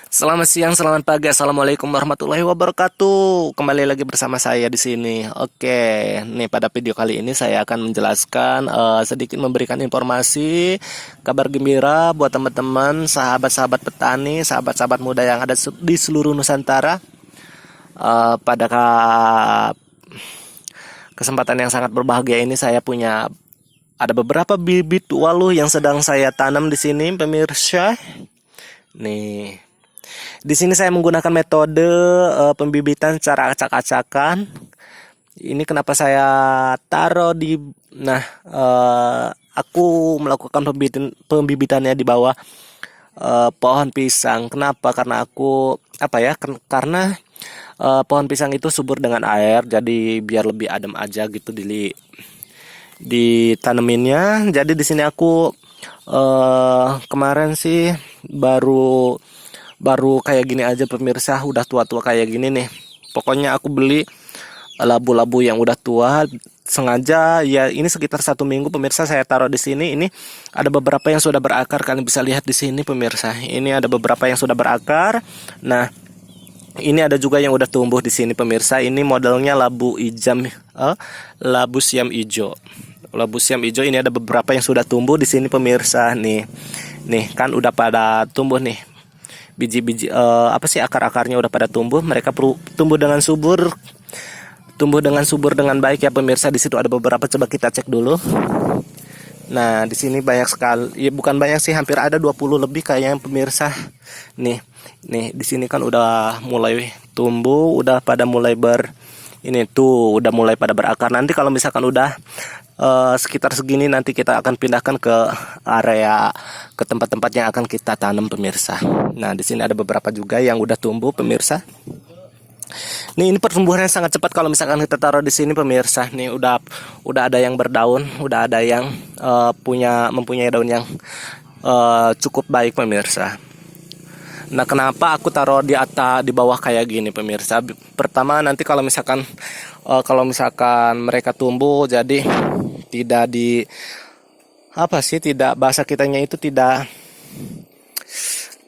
Selamat siang, selamat pagi, assalamualaikum warahmatullahi wabarakatuh. Kembali lagi bersama saya di sini. Oke, nih pada video kali ini saya akan menjelaskan sedikit memberikan informasi kabar gembira buat teman-teman, sahabat-sahabat petani, sahabat-sahabat muda yang ada di seluruh Nusantara. Pada kesempatan yang sangat berbahagia ini saya punya ada beberapa bibit waluh yang sedang saya tanam di sini, pemirsa. Nih. Di sini saya menggunakan metode pembibitan secara acak-acakan. Ini kenapa saya taruh di aku melakukan pembibitannya di bawah pohon pisang. Kenapa? Karena aku karena pohon pisang itu subur dengan air, jadi biar lebih adem aja gitu ditanaminnya. Jadi di sini aku kemarin sih baru kayak gini aja, pemirsa, udah tua-tua kayak gini nih. Pokoknya aku beli labu-labu yang udah tua sengaja ya, ini sekitar 1 minggu, pemirsa, saya taruh di sini. Ini ada beberapa yang sudah berakar, kalian bisa lihat di sini, pemirsa. Ini ada beberapa yang sudah berakar. Nah, ini ada juga yang udah tumbuh di sini, pemirsa. Ini modelnya labu siam hijau. Labu siam hijau ini ada beberapa yang sudah tumbuh di sini, pemirsa. Nih kan udah pada tumbuh nih. Biji-biji akar-akarnya udah pada tumbuh. Mereka tumbuh dengan subur, dengan baik ya, pemirsa. Di situ ada beberapa, coba kita cek dulu. Nah, di sini banyak sekali. Ya, bukan banyak sih, hampir ada 20 lebih kayaknya, pemirsa. Nih, di sini kan udah mulai tumbuh, udah pada mulai udah mulai pada berakar. Nanti kalau misalkan udah sekitar segini, nanti kita akan pindahkan ke tempat-tempat yang akan kita tanam, pemirsa. Nah, di sini ada beberapa juga yang udah tumbuh, pemirsa. Ini pertumbuhannya sangat cepat kalau misalkan kita taruh di sini, pemirsa. Nih udah ada yang berdaun, udah ada yang mempunyai daun yang cukup baik, pemirsa. Nah, kenapa aku taruh di bawah kayak gini, pemirsa? Pertama, nanti kalau misalkan mereka tumbuh, jadi tidak bahasa kitanya itu tidak.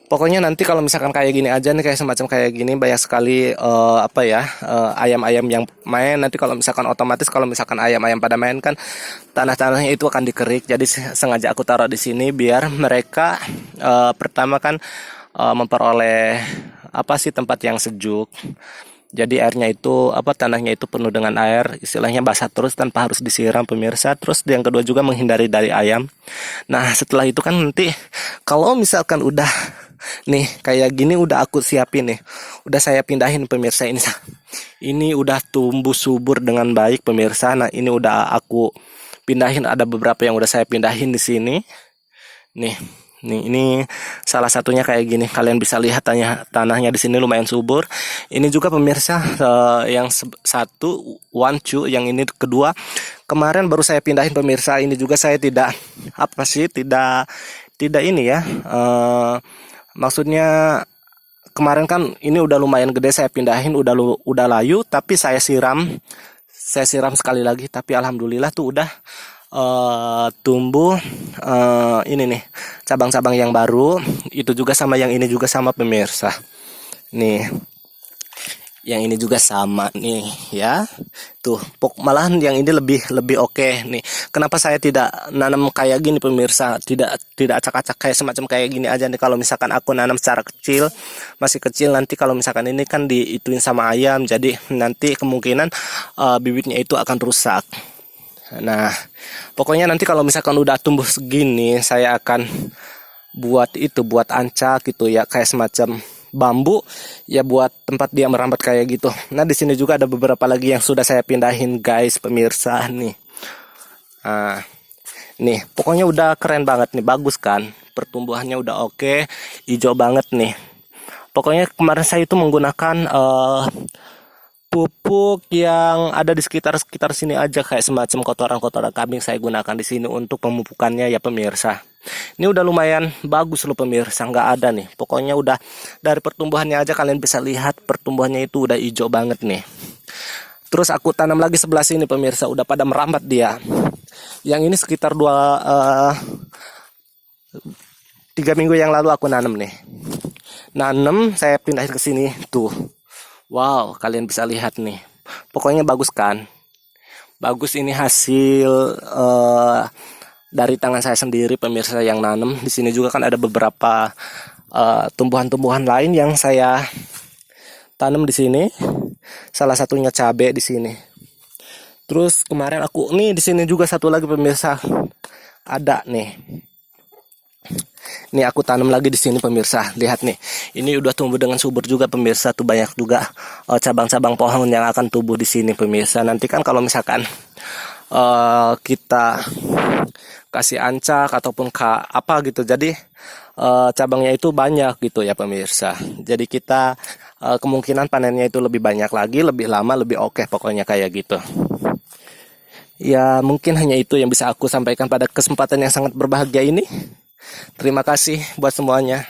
Pokoknya nanti kalau misalkan kayak gini aja nih, kayak semacam kayak gini, banyak sekali ayam-ayam yang main. Nanti kalau misalkan otomatis kalau misalkan ayam-ayam pada main kan, tanah-tanahnya itu akan dikerik. Jadi sengaja aku taruh di sini biar mereka pertama kan memperoleh tempat yang sejuk. Jadi tanahnya itu penuh dengan air, istilahnya basah terus tanpa harus disiram, pemirsa. Terus yang kedua juga menghindari dari ayam. Nah, setelah itu kan nanti kalau misalkan udah nih kayak gini, udah aku siapin nih, udah saya pindahin, pemirsa. Ini udah tumbuh subur dengan baik, pemirsa. Nah, ini udah aku pindahin, ada beberapa yang udah saya pindahin di sini. Nih, ini salah satunya kayak gini. Kalian bisa lihat tanahnya di sini lumayan subur. Ini juga, pemirsa, yang satu yang ini kedua kemarin baru saya pindahin, pemirsa. Ini juga saya tidak ini ya. Maksudnya kemarin kan ini udah lumayan gede, saya pindahin, udah layu, tapi saya siram sekali lagi, tapi alhamdulillah tuh udah tumbuh ini nih cabang-cabang yang baru. Itu juga sama, yang ini juga sama, pemirsa. Nih, yang ini juga sama nih ya. Tuh, malahan yang ini lebih oke nih. Kenapa saya tidak nanam kayak gini, pemirsa? Tidak acak-acak kayak semacam kayak gini aja nih. Kalau misalkan aku nanam secara kecil, masih kecil, nanti kalau misalkan ini kan diituin sama ayam, jadi nanti kemungkinan bibitnya itu akan rusak. Nah, pokoknya nanti kalau misalkan udah tumbuh segini, saya akan buat ancak gitu ya, kayak semacam bambu ya, buat tempat dia merambat kayak gitu. Nah, di sini juga ada beberapa lagi yang sudah saya pindahin, guys, pemirsa. Nih, pokoknya udah keren banget nih, bagus kan, pertumbuhannya udah oke, hijau banget nih. Pokoknya kemarin saya itu menggunakan pupuk yang ada di sekitar sini aja, kayak semacam kotoran kambing saya gunakan di sini untuk pemupukannya ya, pemirsa. Ini udah lumayan bagus loh, pemirsa, nggak ada nih. Pokoknya udah dari pertumbuhannya aja kalian bisa lihat pertumbuhannya itu udah hijau banget nih. Terus aku tanam lagi sebelah sini, pemirsa, udah pada merambat dia. Yang ini sekitar 3 minggu yang lalu aku nanam nih. nanem, saya pindahin ke sini tuh. Wow, kalian bisa lihat nih. Pokoknya bagus kan? Bagus, ini hasil dari tangan saya sendiri pemirsa yang nanam. Di sini juga kan ada beberapa tumbuhan-tumbuhan lain yang saya tanam di sini. Salah satunya cabai di sini. Terus kemarin aku nih di sini juga satu lagi pemirsa. Ada nih. Nih aku tanam lagi di sini pemirsa. Lihat nih. Ini udah tumbuh dengan subur juga pemirsa. Tuh banyak juga cabang-cabang pohon yang akan tumbuh di sini pemirsa. Nanti kan kalau misalkan kita kasih ancak ataupun apa gitu. Jadi cabangnya itu banyak gitu ya pemirsa. Jadi kita kemungkinan panennya itu lebih banyak lagi, lebih lama, lebih oke pokoknya kayak gitu. Ya mungkin hanya itu yang bisa aku sampaikan pada kesempatan yang sangat berbahagia ini. Terima kasih buat semuanya.